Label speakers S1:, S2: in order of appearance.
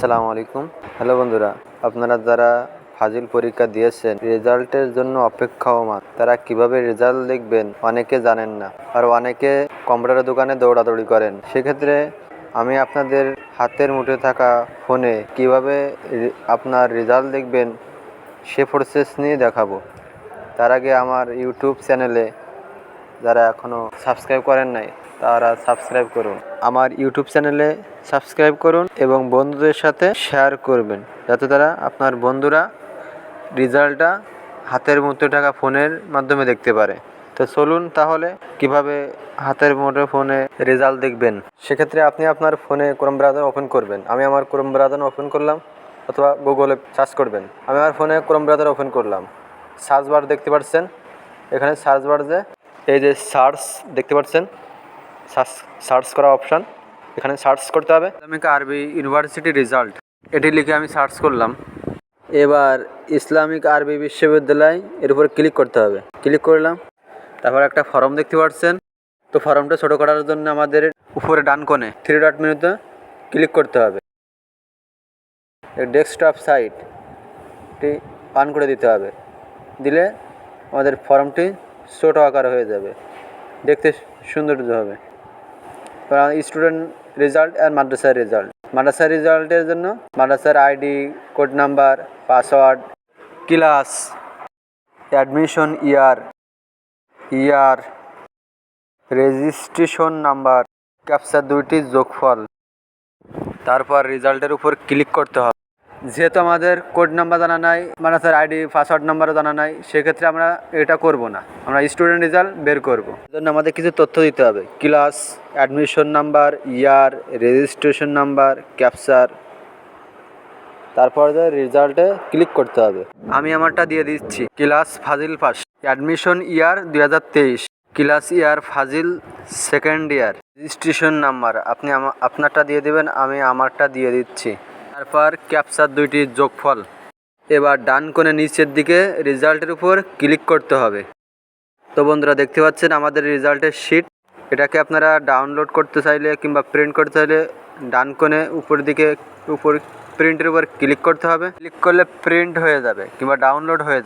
S1: আসসালামু আলাইকুম। হ্যালো বন্ধুরা, আপনারা যারা ফাজিল পরীক্ষা দিয়েছেন, রেজাল্টের জন্য অপেক্ষামান, তারা কিভাবে রেজাল্ট দেখবেন অনেকে জানেন না, আর অনেকে কম্পিউটারের দোকানে দৌড়াদৌড়ি করেন। সেক্ষেত্রে আমি আপনাদের হাতের মুঠে থাকা ফোনে কিভাবে আপনার রেজাল্ট দেখবেন সে প্রসেস নিয়ে দেখাবো। তার আগে আমার ইউটিউব চ্যানেলে যারা এখনও সাবস্ক্রাইব করেন নাই তারা সাবস্ক্রাইব করুন। আমার ইউটিউব চ্যানেলে সাবস্ক্রাইব করুন এবং বন্ধুদের সাথে শেয়ার করবেন, যাতে তারা আপনার বন্ধুরা রেজাল্টটা হাতের মুঠো থাকা ফোনের মাধ্যমে দেখতে পারে। তো চলুন তাহলে কিভাবে হাতের মুঠো ফোনে রেজাল্ট দেখবেন। সেক্ষেত্রে আপনি আপনার ফোনে ক্রোম ব্রাউজার ওপেন করবেন। আমি আমার ক্রোম ব্রাউজার ওপেন করলাম, অথবা গুগলে সার্চ করবেন। আমি আমার ফোনে ক্রোম ব্রাউজার ওপেন করলাম। সার্চ বার দেখতে পাচ্ছেন, এখানে সার্চ বার যে এই যে সার্চ দেখতে পাচ্ছেন, সার্চ করা অপশান, এখানে সার্চ করতে হবে ইসলামিক আরবি ইউনিভার্সিটি রেজাল্ট, এটি লিখে আমি সার্চ করলাম। এবার ইসলামিক আরবি বিশ্ববিদ্যালয় এর উপর ক্লিক করতে হবে। ক্লিক করলাম, তারপর একটা ফর্ম দেখতে পাচ্ছেন। তো ফর্মটা ছোটো করার জন্য আমাদের উপরে ডান কোণে 3 ডট মেনুতে ক্লিক করতে হবে। ডেস্কটপ সাইটটি অন করে দিতে হবে। দিলে আমাদের ফর্মটি ছোট আকার হয়ে যাবে, দেখতে সৌন্দর্য হবে। স্টুডেন্ট রেজাল্ট আর মাদ্রাসার রেজাল্ট। মাদ্রাসার রেজাল্টের জন্য মাদ্রাসার ID, code number, password, class, admission year, registration number, captcha 2টি যোগফল। তারপর রেজাল্টের উপর ক্লিক করতে হবে। যেহেতু আমাদের কোড নাম্বার জানা নাই, মাদ্রাসার আইডি, পাসওয়ার্ড নাম্বারও জানা নাই, সেক্ষেত্রে আমরা এটা করব না, আমরা স্টুডেন্ট রেজাল্ট বের করব। এর জন্য আমাদের কিছু তথ্য দিতে হবে: ক্লাস, অ্যাডমিশন নাম্বার, ইয়ার, রেজিস্ট্রেশন নাম্বার, ক্যাপচার। তারপর রেজাল্টে ক্লিক করতে হবে। আমি আমারটা দিয়ে দিচ্ছি, ক্লাস ফাজিল ফার্স্ট, অ্যাডমিশন ইয়ার 2023, ক্লাস ইয়ার ফাজিল সেকেন্ড ইয়ার, রেজিস্ট্রেশন নাম্বার আপনি আপনারটা দিয়ে দেবেন, আমি আমারটা দিয়ে দিচ্ছি। তারপর ক্যাপচার 2টি যোগফল। এবার ডান কোণে নিচের দিকে রেজাল্টের উপর ক্লিক করতে হবে। তো বন্ধুরা দেখতে পাচ্ছেন আমাদের রেজাল্টের শিট। এটাকে আপনারা ডাউনলোড করতে চাইলে কিংবা প্রিন্ট করতে চাইলে ডান কোণে উপর প্রিন্টের উপর ক্লিক করতে হবে। ক্লিক করলে প্রিন্ট হয়ে যাবে কিংবা ডাউনলোড হয়ে যাবে।